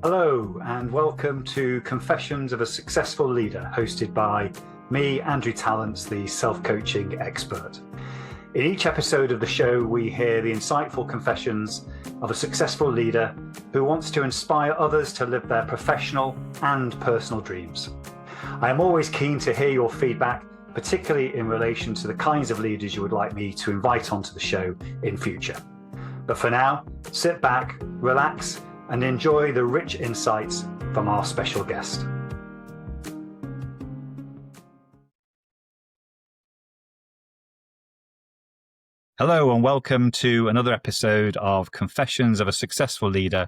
Hello, and welcome to Confessions of a Successful Leader, hosted by me, Andrew Tallents, the self-coaching expert. In each episode of the show, we hear the insightful confessions of a successful leader who wants to inspire others to live their professional and personal dreams. I am always keen to hear your feedback, particularly in relation to the kinds of leaders you would like me to invite onto the show in future. But for now, sit back, relax, and enjoy the rich insights from our special guest. Hello and welcome to another episode of Confessions of a Successful Leader,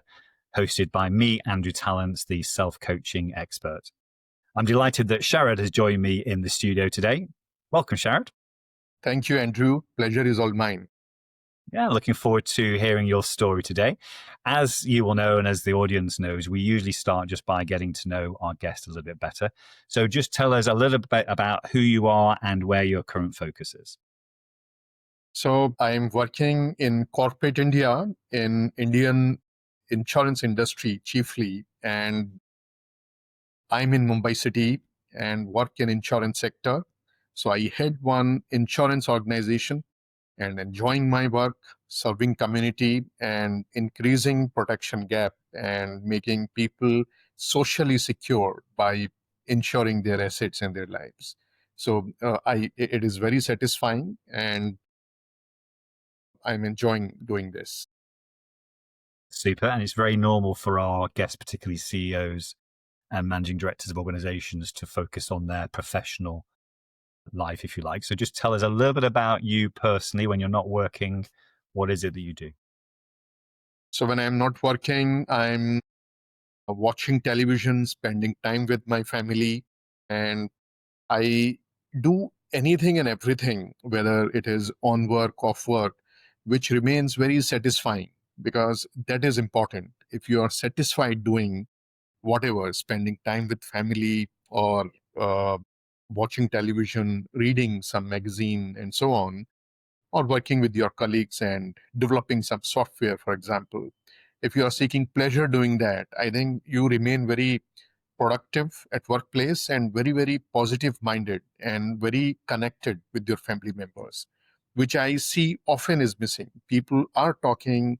hosted by me, Andrew Tallents, the self-coaching expert. I'm delighted that Shered has joined me in the studio today. Welcome, Shered. Thank you, Andrew. Pleasure is all mine. Yeah, looking forward to hearing your story today. As you will know, and as the audience knows, we usually start just by getting to know our guest a little bit better. So just tell us a little bit about who you are and where your current focus is. So I'm working in corporate India, in Indian insurance industry chiefly, and I'm in Mumbai city and work in insurance sector. So I head one insurance organization and enjoying my work, serving community and increasing protection gap and making people socially secure by ensuring their assets and their lives. So it is very satisfying and I'm enjoying doing this. Super. And it's very normal for our guests, particularly CEOs and managing directors of organizations, to focus on their professional life, if you like. So just tell us a little bit about you personally when you're not working. What is it that you do? So when I'm not working, I'm watching television, spending time with my family, and I do anything and everything, whether it is on work, off work, which remains very satisfying because that is important. If you are satisfied doing whatever, spending time with family or uh, watching television, reading some magazine and so on, or working with your colleagues and developing some software, for example. If you are seeking pleasure doing that, I think you remain very productive at workplace and very, very positive minded and very connected with your family members, which I see often is missing. People are talking,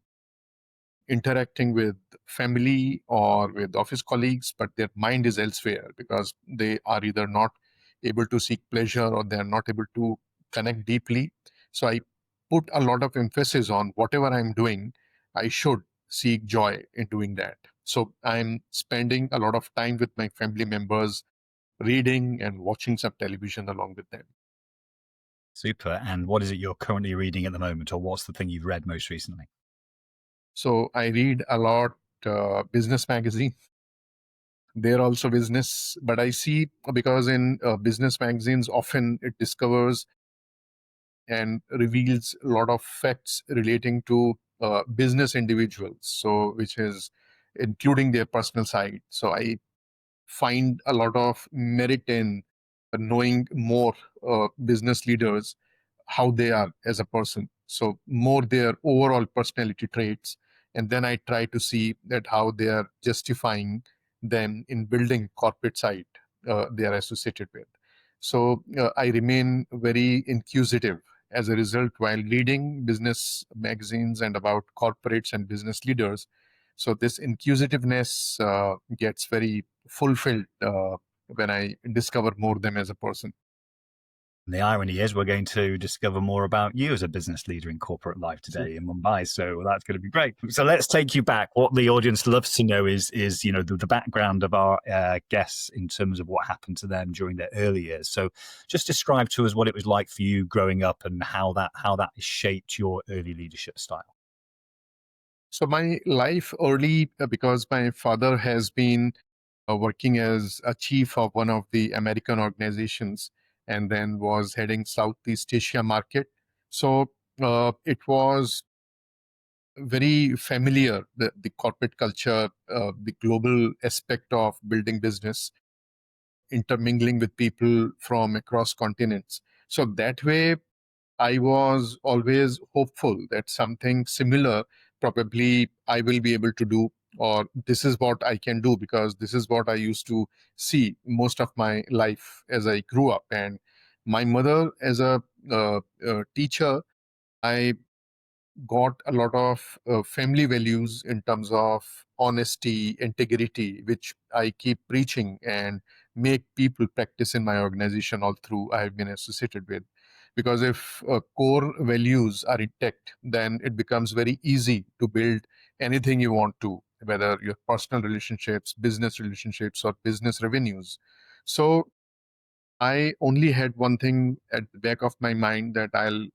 interacting with family or with office colleagues, but their mind is elsewhere because they are either not able to seek pleasure or they are not able to connect deeply. So I put a lot of emphasis on whatever I'm doing, I should seek joy in doing that. So I'm spending a lot of time with my family members, reading and watching some television along with them. Super. And what is it you're currently reading at the moment, or what's the thing you've read most recently? So I read a lot business magazine. They're also business, but I see because in business magazines, often it discovers and reveals a lot of facts relating to business individuals. So, which is including their personal side. So I find a lot of merit in knowing more business leaders, how they are as a person. So more their overall personality traits. And then I try to see that how they are justifying them in building corporate side they are associated with. So I remain very inquisitive as a result while reading business magazines and about corporates and business leaders. So this inquisitiveness gets very fulfilled when I discover more them as a person. And the irony is we're going to discover more about you as a business leader in corporate life today in Mumbai. So that's going to be great. So let's take you back. What the audience loves to know is the background of our guests in terms of what happened to them during their early years. So just describe to us what it was like for you growing up and how that shaped your early leadership style. So my life early, because my father has been working as a chief of one of the American organizations and then was heading Southeast Asia market. So it was very familiar, the corporate culture, the global aspect of building business, intermingling with people from across continents. So that way, I was always hopeful that something similar probably I will be able to do or this is what I can do, because this is what I used to see most of my life as I grew up. And my mother, as a teacher, I got a lot of family values in terms of honesty, integrity, which I keep preaching and make people practice in my organization all through I have been associated with. Because if core values are intact, then it becomes very easy to build anything you want to, whether your personal relationships, or business revenues. So I only had one thing at the back of my mind, that I'll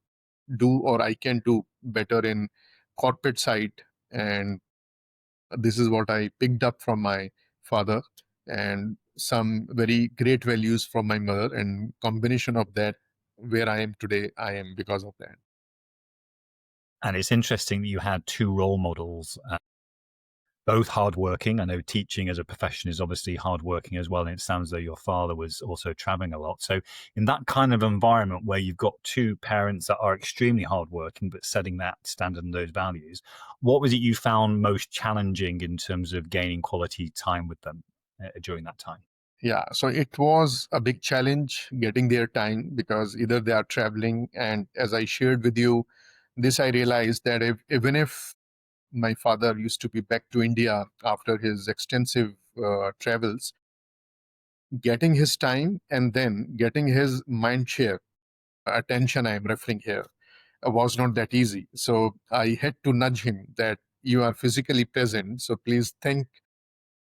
do, or I can do better in corporate side. And this is what I picked up from my father, and some very great values from my mother, and combination of that, where I am today, I am because of that. And it's interesting that you had two role models, both hardworking. I know teaching as a profession is obviously hardworking as well, and it sounds as though your father was also traveling a lot. So, in that kind of environment where you've got two parents that are extremely hardworking but setting that standard and those values, what was it you found most challenging in terms of gaining quality time with them during that time? Yeah, so it was a big challenge getting their time, because either they are traveling, and as I shared with you, this I realized that even if my father used to be back to India after his extensive travels, getting his time and then getting his mind share attention, I'm referring here, was not that easy. So I had to nudge him that you are physically present, so please think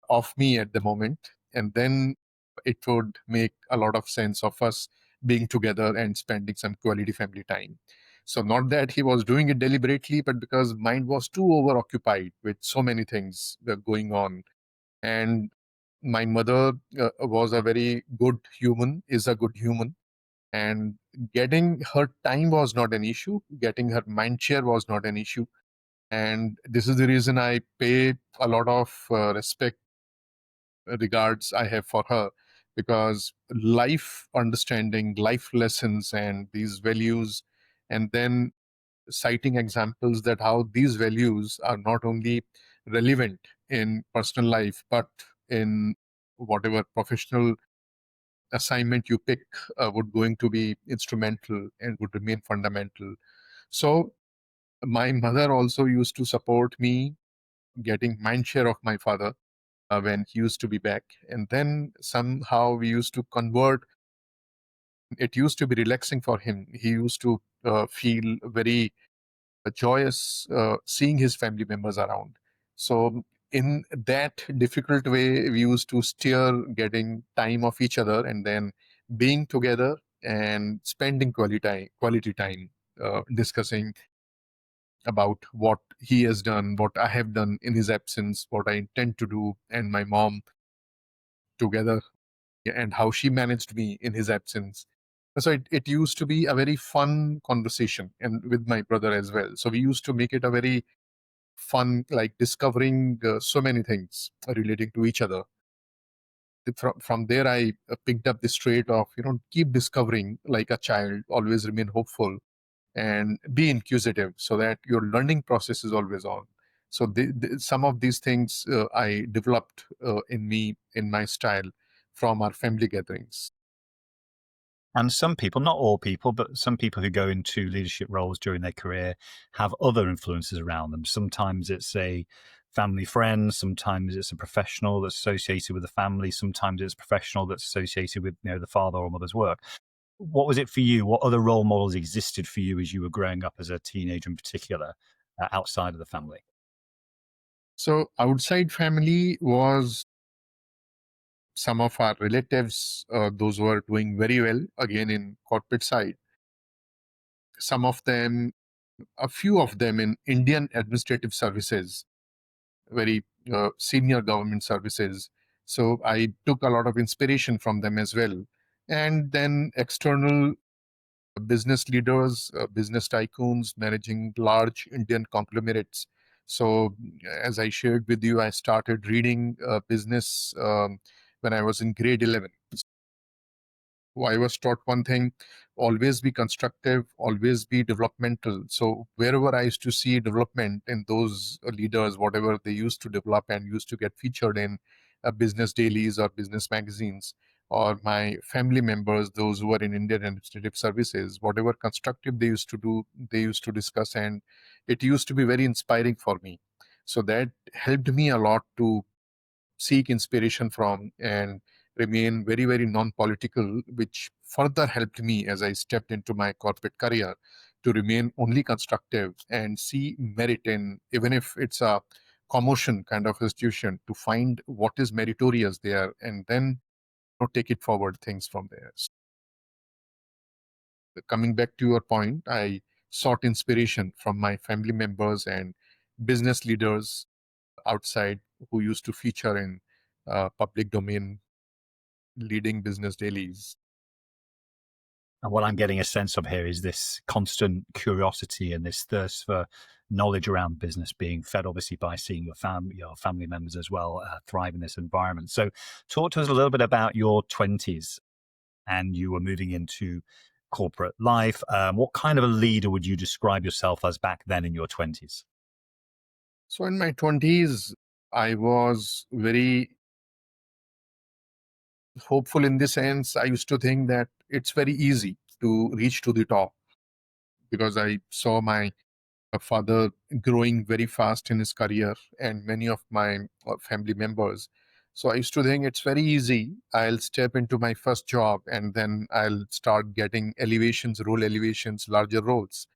of me at the moment. And then it would make a lot of sense of us being together and spending some quality family time. So not that he was doing it deliberately, but because mind was too overoccupied with so many things going on. And my mother was a very good human, is a good human, and getting her time was not an issue, getting her mind share was not an issue. And this is the reason I pay a lot of respect, regards I have for her, because life understanding, life lessons, and these values, and then citing examples that how these values are not only relevant in personal life, but in whatever professional assignment you pick, would going to be instrumental and would remain fundamental. So my mother also used to support me getting mind share of my father when he used to be back. And then somehow we used to convert. It used to be relaxing for him. He used to feel very joyous seeing his family members around. So in that difficult way, we used to steer getting time of each other, and then being together and spending quality time, discussing about what he has done, what I have done in his absence, what I intend to do, and my mom together, and how she managed me in his absence. So it used to be a very fun conversation, and with my brother as well. So we used to make it a very fun, like discovering so many things relating to each other. From there, I picked up this trait of, keep discovering like a child, always remain hopeful, and be inquisitive, so that your learning process is always on. So some of these things I developed in me, in my style, from our family gatherings. And some people, not all people, but some people who go into leadership roles during their career have other influences around them. Sometimes it's a family friend, sometimes it's a professional that's associated with the family, sometimes it's a professional that's associated with the father or mother's work. What was it for you? What other role models existed for you as you were growing up as a teenager in particular, outside of the family? So outside family was some of our relatives, those who are doing very well, again in corporate side. Some of them, a few of them in Indian administrative services, very senior government services. So I took a lot of inspiration from them as well. And then external business leaders, business tycoons managing large Indian conglomerates. So, as I shared with you, I started reading business when I was in grade 11. I was taught one thing: always be constructive, always be developmental. So wherever I used to see development in those leaders, whatever they used to develop and used to get featured in business dailies or business magazines, or my family members, those who are in Indian administrative services, whatever constructive they used to do, they used to discuss, and it used to be very inspiring for me. So that helped me a lot to seek inspiration from and remain very, very non-political, which further helped me as I stepped into my corporate career to remain only constructive and see merit in, even if it's a commotion kind of institution, to find what is meritorious there and then take it forward things from there. So, coming back to your point, I sought inspiration from my family members and business leaders outside who used to feature in public domain leading business dailies. And what I'm getting a sense of here is this constant curiosity and this thirst for knowledge around business being fed, obviously, by seeing your family members as well thrive in this environment. So, talk to us a little bit about your 20s, and you were moving into corporate life. What kind of a leader would you describe yourself as back then in your 20s? So in my 20s, I was very hopeful in the sense I used to think that it's very easy to reach to the top because I saw my father growing very fast in his career and many of my family members. So I used to think it's very easy. I'll step into my first job and then I'll start getting elevations, role elevations, larger roles.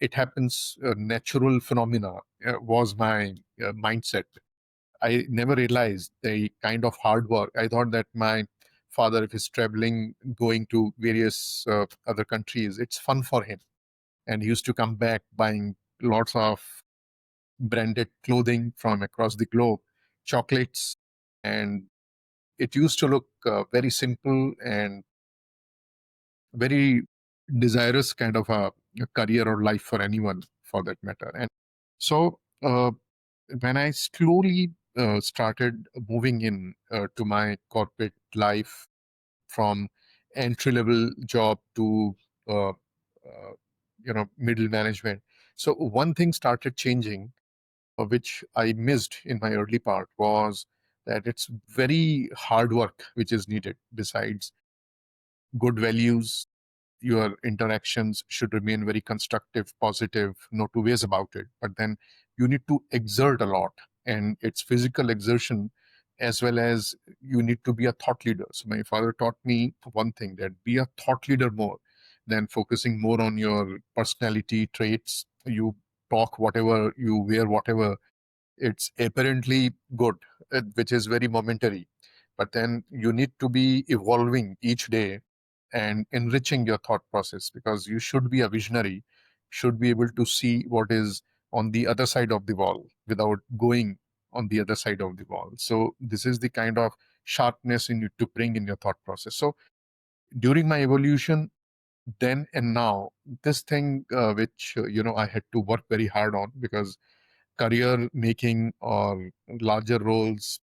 It happens, natural phenomena was my mindset. I never realized the kind of hard work. I thought that my father, if he's traveling, going to various other countries, it's fun for him. And he used to come back buying lots of branded clothing from across the globe, chocolates, and it used to look very simple and very desirous kind of a career or life for anyone for that matter. And so when I slowly started moving in to my corporate life from entry level job to middle management, so one thing started changing, which I missed in my early part, was that it's very hard work which is needed besides good values. Your interactions should remain very constructive, positive, no two ways about it. But then you need to exert a lot, and it's physical exertion as well as you need to be a thought leader. So my father taught me one thing, that be a thought leader more than focusing more on your personality traits. You talk whatever, you wear whatever, it's apparently good, which is very momentary. But then you need to be evolving each day and enriching your thought process, because you should be a visionary, should be able to see what is on the other side of the wall without going on the other side of the wall. So this is the kind of sharpness you need to bring in your thought process. So during my evolution, then and now, this thing which I had to work very hard on, because career making or larger roles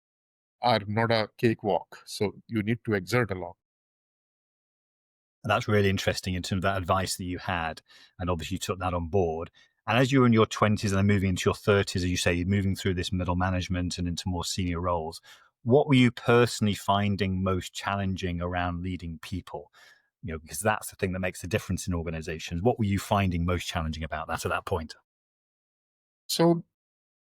are not a cakewalk. So you need to exert a lot. And that's really interesting in terms of that advice that you had. And obviously, you took that on board. And as you were in your 20s and then moving into your 30s, as you say, you're moving through this middle management and into more senior roles, what were you personally finding most challenging around leading people? Because that's the thing that makes the difference in organizations. What were you finding most challenging about that at that point? So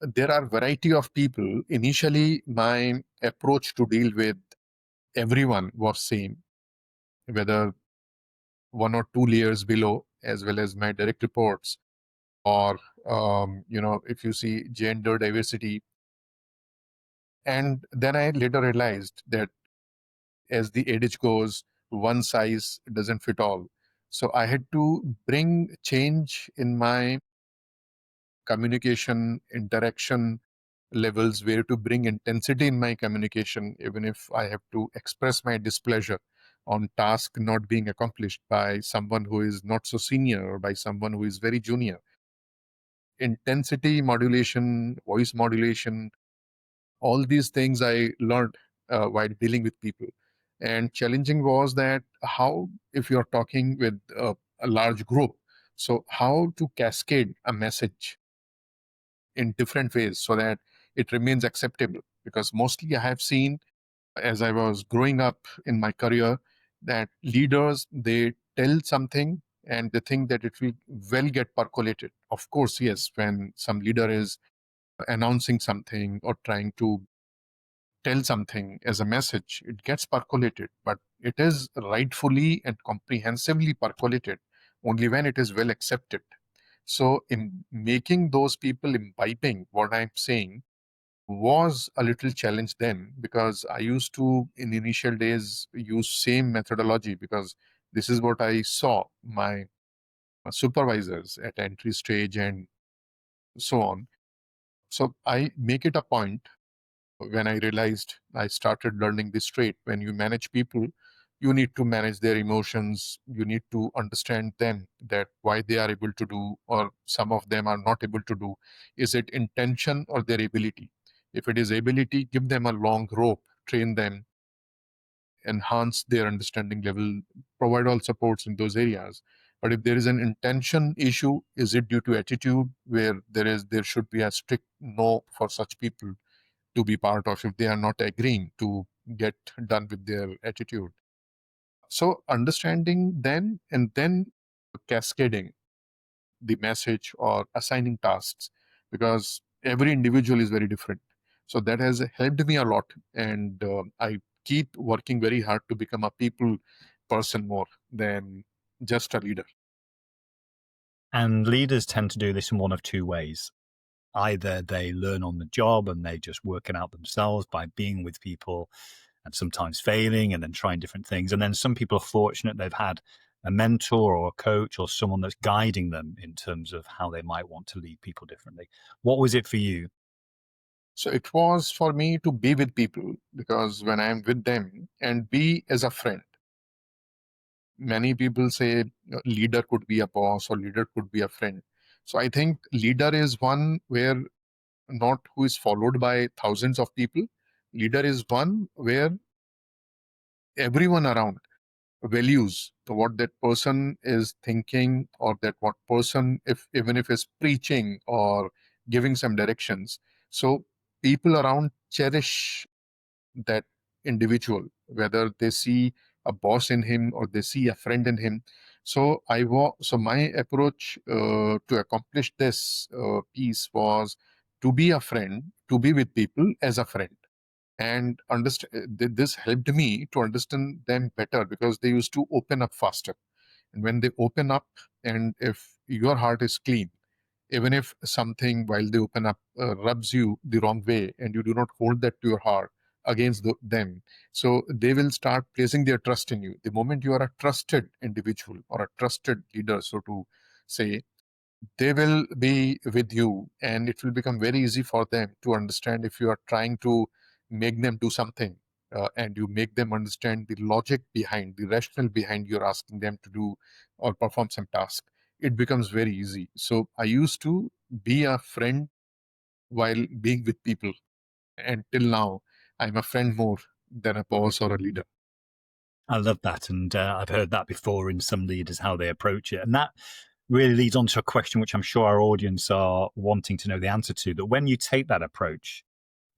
there are variety of people. Initially, my approach to deal with everyone was same, whether one or two layers below, as well as my direct reports, or if you see gender diversity. And then I later realized that, as the adage goes, one size doesn't fit all. So I had to bring change in my communication, interaction levels, where to bring intensity in my communication, even if I have to express my displeasure on task not being accomplished by someone who is not so senior or by someone who is very junior. Intensity modulation, voice modulation, all these things I learned while dealing with people. And challenging was that how, if you're talking with a large group, so how to cascade a message in different ways so that it remains acceptable. Because mostly I have seen, as I was growing up in my career, that leaders, they tell something and they think that it will well get percolated. Of course, yes, when some leader is announcing something or trying to tell something as a message, it gets percolated, but it is rightfully and comprehensively percolated only when it is well accepted. So, in making those people imbibing what I'm saying was a little challenge then, because I used to, in initial days, use same methodology because this is what I saw my supervisors at entry stage and so on. So I make it a point when I realized I started learning this trait. When you manage people, you need to manage their emotions. You need to understand them, that why they are able to do, or some of them are not able to do. Is it intention or their ability? If it is ability, give them a long rope, train them, enhance their understanding level, provide all supports in those areas. But if there is an intention issue, is it due to attitude, where there should be a strict no for such people to be part of if they are not agreeing to get done with their attitude. So understanding them and then cascading the message or assigning tasks, because every individual is very different. So that has helped me a lot. And I keep working very hard to become a people person more than just a leader. And leaders tend to do this in one of two ways. Either they learn on the job and they just work it out themselves by being with people and sometimes failing and then trying different things. And then some people are fortunate they've had a mentor or a coach or someone that's guiding them in terms of how they might want to lead people differently. What was it for you? So it was for me to be with people, because when I'm with them and be as a friend, many people say leader could be a boss or leader could be a friend. So I think leader is one where not who is followed by thousands of people. Leader is one where everyone around values what that person is thinking, or that what person, if even if is preaching or giving some directions. So people around cherish that individual, whether they see a boss in him or they see a friend in him. So so my approach to accomplish this piece was to be a friend, to be with people as a friend, and understand. This helped me to understand them better, because they used to open up faster. And when they open up, and if your heart is clean, even if something while they open up rubs you the wrong way, and you do not hold that to your heart against them, so they will start placing their trust in you. The moment you are a trusted individual or a trusted leader, so to say, they will be with you, and it will become very easy for them to understand if you are trying to make them do something, and you make them understand the logic behind, the rationale behind you're asking them to do or perform some task. It becomes very easy. So I used to be a friend while being with people, and till now I'm a friend more than a boss or a leader. I love that. And I've heard that before in some leaders, how they approach it. And that really leads on to a question which I'm sure our audience are wanting to know the answer to, that when you take that approach,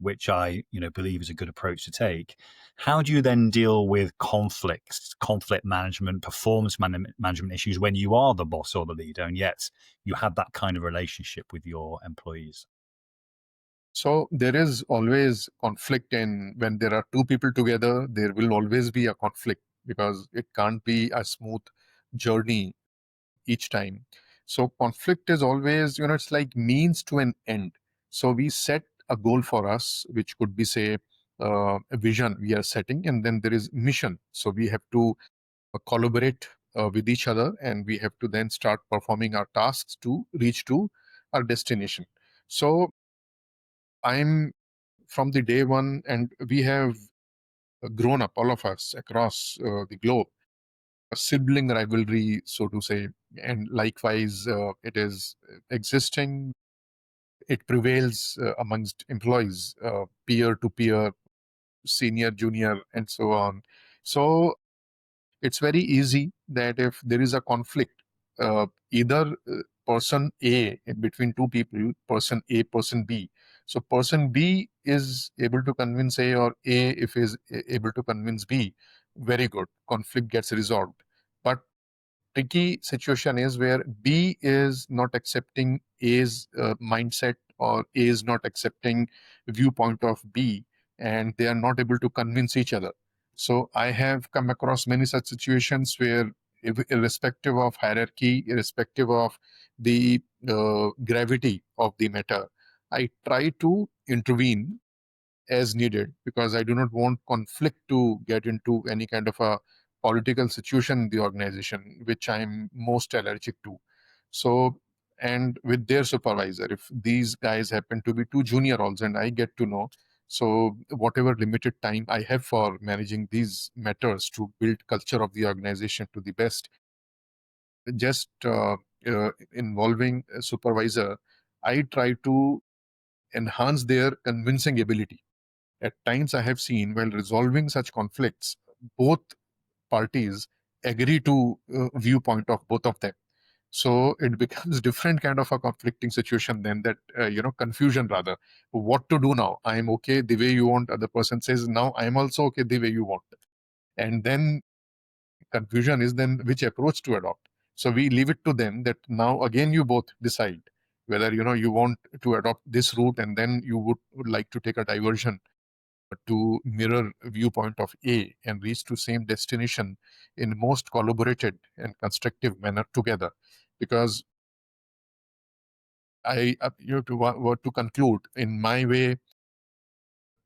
which I believe is a good approach to take, how do you then deal with conflicts, conflict management, performance management issues when you are the boss or the leader, and yet you have that kind of relationship with your employees? So there is always conflict, and when there are two people together, there will always be a conflict, because it can't be a smooth journey each time. So conflict is always, it's like means to an end. So we set a goal for us, which could be, say, a vision we are setting, and then there is mission. So we have to collaborate with each other, and we have to then start performing our tasks to reach to our destination. So I'm from the day one, and we have grown up, all of us across the globe, a sibling rivalry, so to say, and likewise, it is existing. It prevails amongst employees, peer to peer, senior, junior, and so on. So it's very easy that if there is a conflict, either person A between two people, person A, person B. So person B is able to convince A, or A if is able to convince B, very good. Conflict gets resolved. But tricky situation is where B is not accepting A's mindset, or A is not accepting viewpoint of B, and they are not able to convince each other. So I have come across many such situations where, irrespective of hierarchy, irrespective of the gravity of the matter, I try to intervene as needed, because I do not want conflict to get into any kind of a political situation in the organization, which I'm most allergic to. So, and with their supervisor, if these guys happen to be two junior roles and I get to know, so whatever limited time I have for managing these matters to build culture of the organization to the best, just involving a supervisor, I try to enhance their convincing ability. At times, I have seen while resolving such conflicts, both parties agree to viewpoint of both of them. So it becomes different kind of a conflicting situation then, that confusion rather. What to do now? I am okay the way you want. Other person says now I am also okay the way you want. And then confusion is then which approach to adopt. So we leave it to them that now again you both decide whether you want to adopt this route, and then you would like to take a diversion to mirror viewpoint of A and reach to same destination in most collaborated and constructive manner together. Because to conclude, in my way,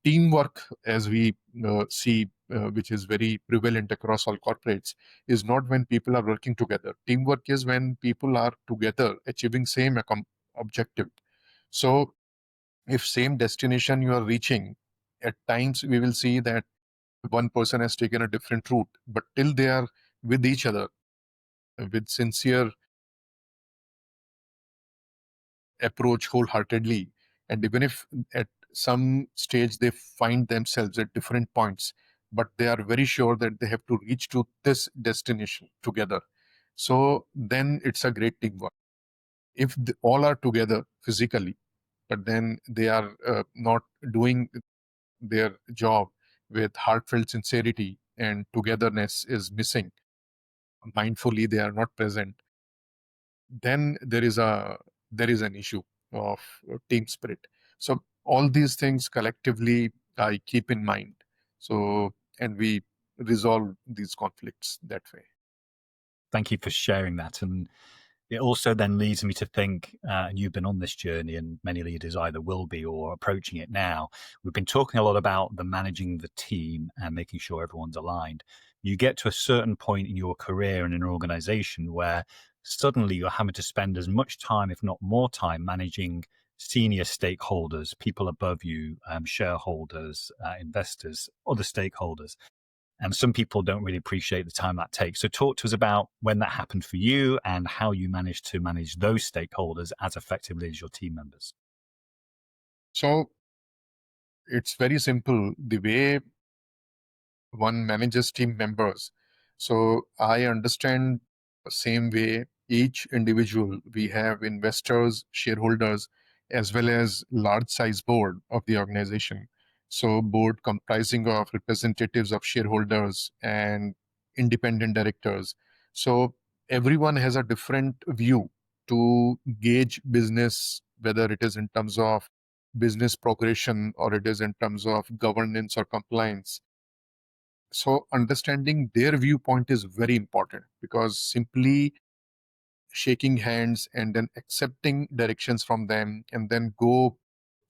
teamwork, as we see, which is very prevalent across all corporates, is not when people are working together. Teamwork is when people are together achieving same objective. So if same destination you are reaching, at times we will see that one person has taken a different route, but till they are with each other with sincere approach wholeheartedly, and even if at some stage they find themselves at different points, but they are very sure that they have to reach to this destination together, so then it's a great teamwork. If all are together physically, but then they are not doing their job with heartfelt sincerity, and togetherness is missing, mindfully they are not present, then there is an issue of team spirit. So all these things collectively I keep in mind, so and we resolve these conflicts that way. Thank you for sharing that. And it also then leads me to think, and you've been on this journey, and many leaders either will be or approaching it now. We've been talking a lot about the managing the team and making sure everyone's aligned. You get to a certain point in your career in an organization where suddenly you're having to spend as much time, if not more time, managing senior stakeholders, people above you, shareholders, investors, other stakeholders. And some people don't really appreciate the time that takes. So talk to us about when that happened for you and how you managed to manage those stakeholders as effectively as your team members. So it's very simple the way one manages team members. So I understand the same way each individual, we have investors, shareholders, as well as large size board of the organization. So board comprising of representatives of shareholders and independent directors. So everyone has a different view to gauge business, whether it is in terms of business progression or it is in terms of governance or compliance. So understanding their viewpoint is very important, because simply shaking hands and then accepting directions from them and then go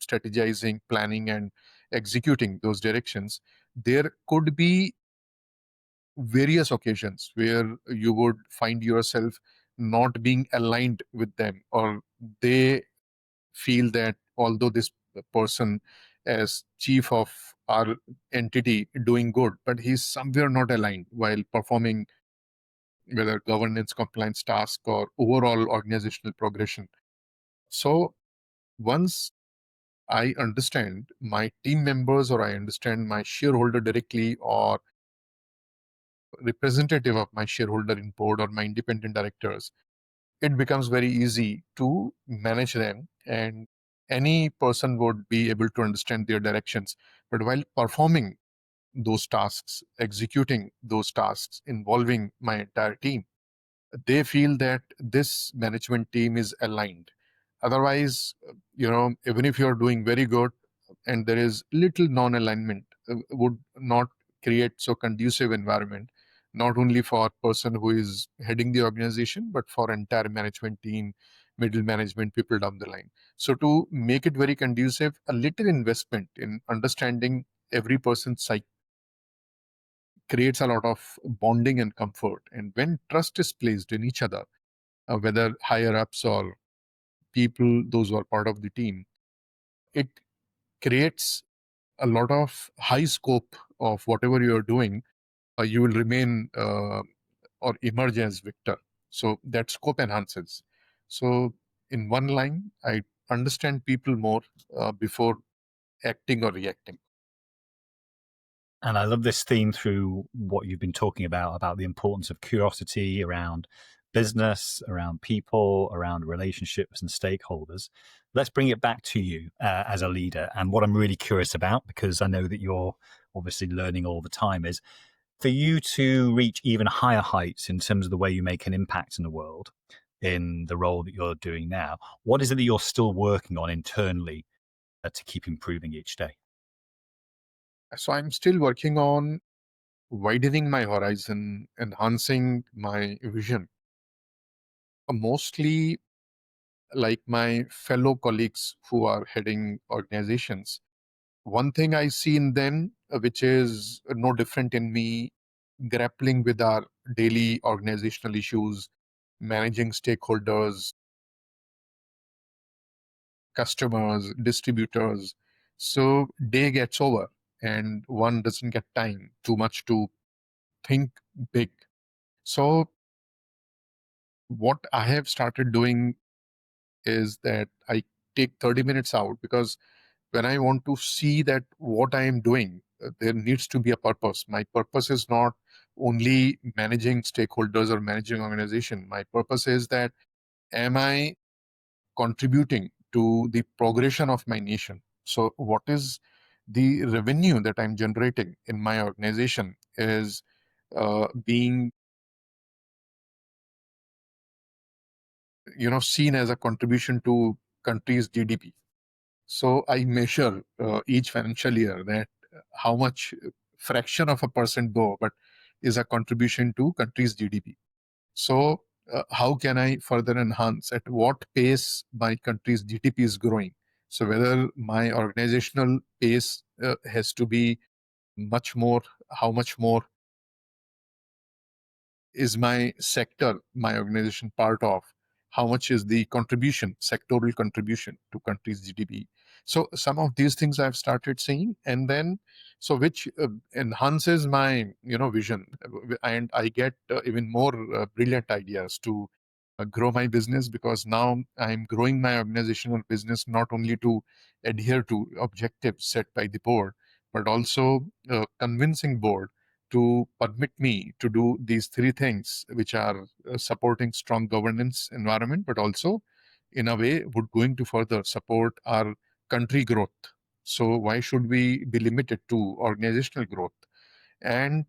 strategizing, planning and executing those directions, there could be various occasions where you would find yourself not being aligned with them, or they feel that although this person as chief of our entity doing good, but he's somewhere not aligned while performing whether governance compliance task or overall organizational progression. So once I understand my team members, or I understand my shareholder directly, or representative of my shareholder in board or my independent directors, it becomes very easy to manage them, and any person would be able to understand their directions. But while performing those tasks, executing those tasks involving my entire team, they feel that this management team is aligned. Otherwise, even if you're doing very good and there is little non-alignment, would not create so conducive environment, not only for person who is heading the organization, but for entire management team, middle management, people down the line. So to make it very conducive, a little investment in understanding every person's psyche creates a lot of bonding and comfort. And when trust is placed in each other, whether higher ups or people, those who are part of the team, it creates a lot of high scope of whatever you're doing. You will remain or emerge as victor. So that scope enhances. So in one line, I understand people more before acting or reacting. And I love this theme through what you've been talking about the importance of curiosity around business, around people, around relationships and stakeholders. Let's bring it back to you as a leader. And what I'm really curious about, because I know that you're obviously learning all the time, is for you to reach even higher heights in terms of the way you make an impact in the world in the role that you're doing now. What is it that you're still working on internally to keep improving each day? So I'm still working on widening my horizon, enhancing my vision. Mostly like my fellow colleagues who are heading organizations, one thing I see in them, which is no different in me, grappling with our daily organizational issues, managing stakeholders, customers, distributors. So day gets over and one doesn't get time too much to think big. So what I have started doing is that I take 30 minutes out, because when I want to see that what I am doing, there needs to be a purpose. My purpose is not only managing stakeholders or managing organization. My purpose is that, am I contributing to the progression of my nation? So what is the revenue that I'm generating in my organization is being seen as a contribution to country's GDP. So I measure each financial year that how much fraction of a percent though, but is a contribution to country's GDP. So how can I further enhance at what pace my country's GDP is growing? So whether my organizational pace has to be much more, how much more is my sector, my organization part of? How much is the contribution, sectoral contribution to country's GDP? So some of these things I've started seeing, and then so which enhances my vision, and I get even more brilliant ideas to grow my business, because now I'm growing my organizational business not only to adhere to objectives set by the board, but also convincing board to permit me to do these three things, which are supporting strong governance environment, but also in a way would going to further support our country growth. So why should we be limited to organizational growth? And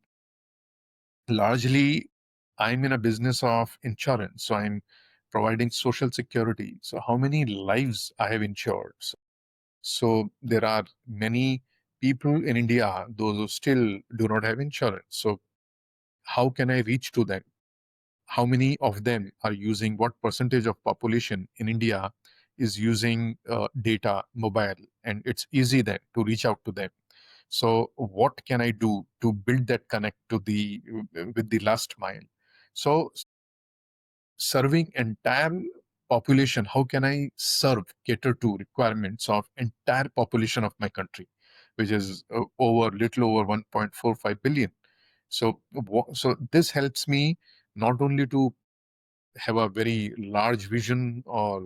largely, I'm in a business of insurance. So I'm providing social security. So how many lives I have insured? So there are many people in India, those who still do not have insurance. So how can I reach to them? How many of them are using, what percentage of population in India is using data mobile, and it's easy then to reach out to them. So what can I do to build that connect to the with the last mile? So serving entire population, how can I serve, cater to requirements of entire population of my country, which is little over 1.45 billion. So this helps me not only to have a very large vision or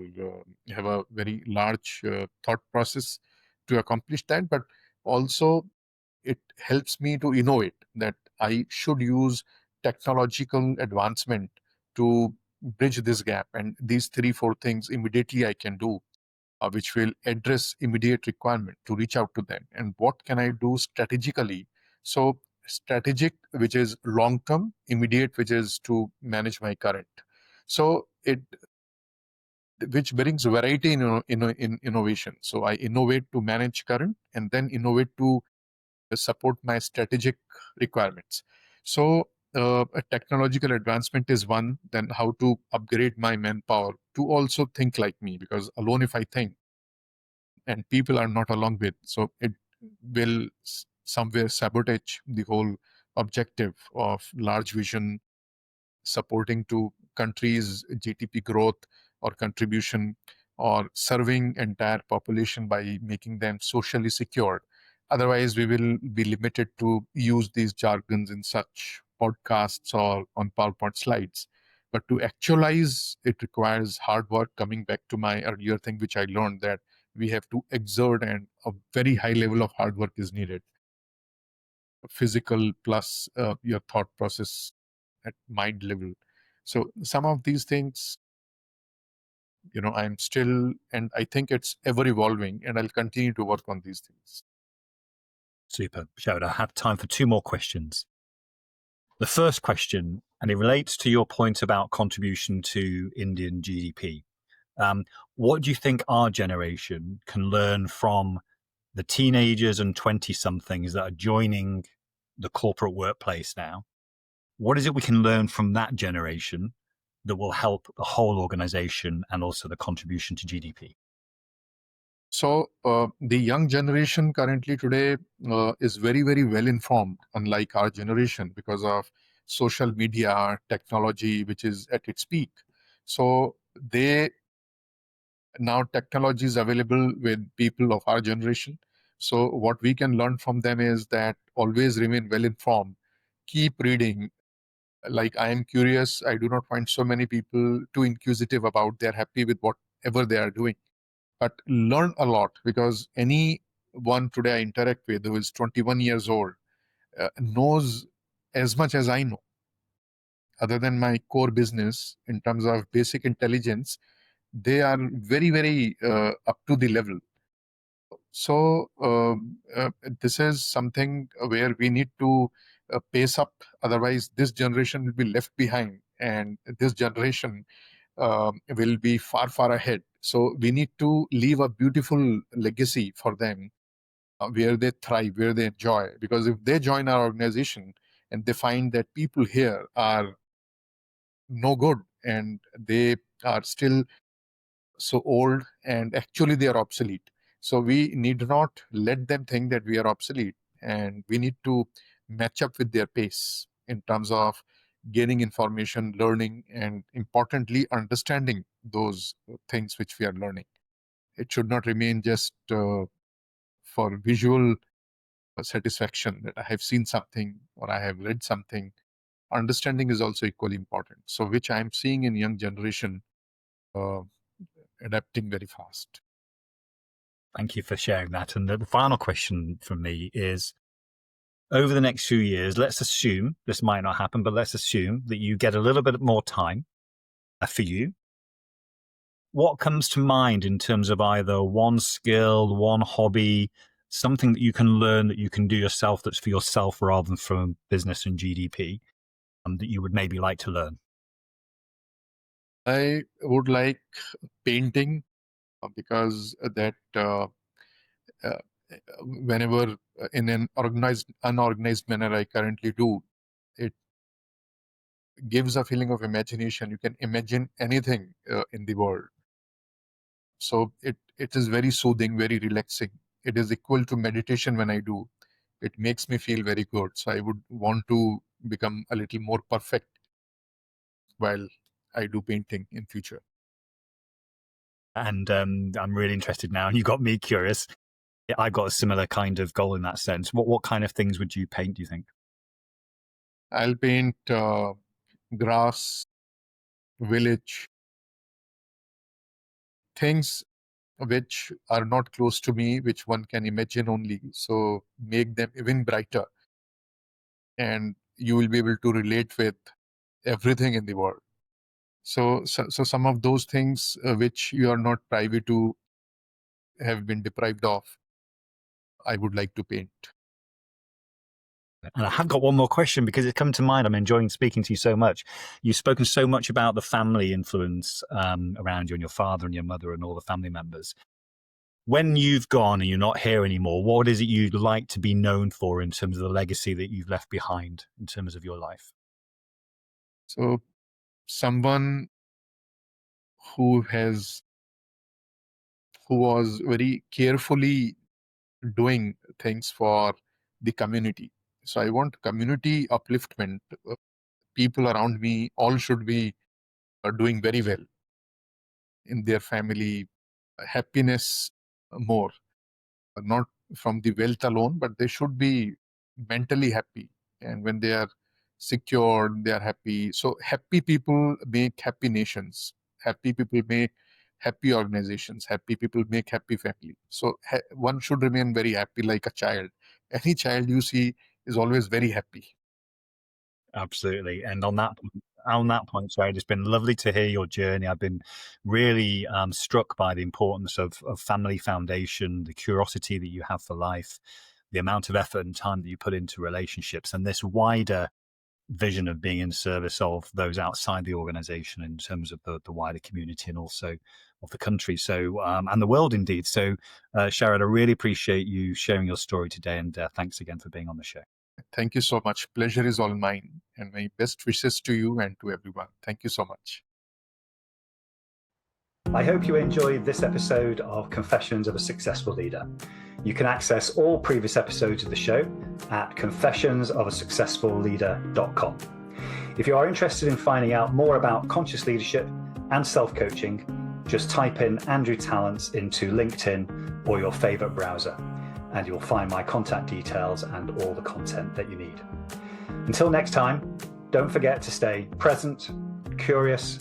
have a very large thought process to accomplish that, but also it helps me to innovate, that I should use technological advancement to bridge this gap. And these 3-4 things immediately I can do, which will address immediate requirement to reach out to them. And what can I do strategically? So strategic, which is long term; immediate, which is to manage my current. So it, which brings variety in innovation. So I innovate to manage current, and then innovate to support my strategic requirements. So a technological advancement is one. Then how to upgrade my manpower to also think like me, because alone if I think and people are not along with, so it will somewhere sabotage the whole objective of large vision, supporting to countries' GDP growth or contribution, or serving entire population by making them socially secured. Otherwise, we will be limited to use these jargons in such podcasts or on PowerPoint slides. But to actualize, it requires hard work. Coming back to my earlier thing, which I learned, that we have to exert, and a very high level of hard work is needed. Physical plus your thought process at mind level. So some of these things, I'm still, and I think it's ever evolving, and I'll continue to work on these things. Super. Shered, I have time for 2 more questions. The first question, and it relates to your point about contribution to Indian GDP. What do you think our generation can learn from the teenagers and 20-somethings that are joining the corporate workplace now? What is it we can learn from that generation that will help the whole organization and also the contribution to GDP? So the young generation currently today is very, very well informed, unlike our generation, because of social media, technology, which is at its peak. So now technology is available with people of our generation. So what we can learn from them is that always remain well informed, keep reading. Like, I am curious, I do not find so many people too inquisitive about, they're happy with whatever they are doing. But learn a lot, because anyone today I interact with who is 21 years old knows as much as I know. Other than my core business, in terms of basic intelligence, they are very, very up to the level. So this is something where we need to pace up. Otherwise, this generation will be left behind, and this generation will be far, far ahead. So we need to leave a beautiful legacy for them, where they thrive, where they enjoy. Because if they join our organization and they find that people here are no good, and they are still so old, and actually they are obsolete. So we need not let them think that we are obsolete, and we need to match up with their pace in terms of gaining information, learning, and importantly, understanding those things which we are learning. It should not remain just for visual satisfaction, that I have seen something or I have read something. Understanding is also equally important. So which I am seeing in young generation uh, adapting very fast. Thank you for sharing that. And the final question from me is, over the next few years, let's assume, this might not happen, but let's assume that you get a little bit more time for you. What comes to mind in terms of either one skill, one hobby, something that you can learn that you can do yourself that's for yourself rather than from business and GDP, that you would maybe like to learn? I would like painting, because that whenever in an unorganized manner I currently do, it gives a feeling of imagination. You can imagine anything in the world. So it is very soothing, very relaxing. It is equal to meditation when I do. It makes me feel very good. So I would want to become a little more perfect while I do painting in future. And I'm really interested now, and you got me curious. I've got a similar kind of goal in that sense. What kind of things would you paint, do you think? I'll paint grass, village, things which are not close to me, which one can imagine only. So make them even brighter. And you will be able to relate with everything in the world. So some of those things which you are not privy to, have been deprived of, I would like to paint. And I have got one more question because it's come to mind. I'm enjoying speaking to you so much. You've spoken so much about the family influence around you and your father and your mother and all the family members. When you've gone and you're not here anymore, what is it you'd like to be known for in terms of the legacy that you've left behind in terms of your life? So someone who was very carefully doing things for the community. So I want community upliftment. People around me all should be doing very well in their family, happiness more, not from the wealth alone, but they should be mentally happy. And when they are secured, they are happy. So happy people make happy nations. Happy people make happy organizations. Happy people make happy family. So one should remain very happy like a child. Any child you see is always very happy. Absolutely. And on that point, Shered, it's been lovely to hear your journey. I've been really struck by the importance of family foundation, the curiosity that you have for life, the amount of effort and time that you put into relationships, and this wider vision of being in service of those outside the organization in terms of the wider community and also of the country. So, and the world indeed. So, Shered, I really appreciate you sharing your story today. And thanks again for being on the show. Thank you so much. Pleasure is all mine. And my best wishes to you and to everyone. Thank you so much. I hope you enjoyed this episode of Confessions of a Successful Leader. You can access all previous episodes of the show at confessionsofaSuccessfulLeader.com. If you are interested in finding out more about conscious leadership and self-coaching, just type in Andrew Talents into LinkedIn or your favorite browser, and you'll find my contact details and all the content that you need. Until next time, don't forget to stay present, curious,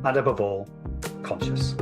and above all, conscious.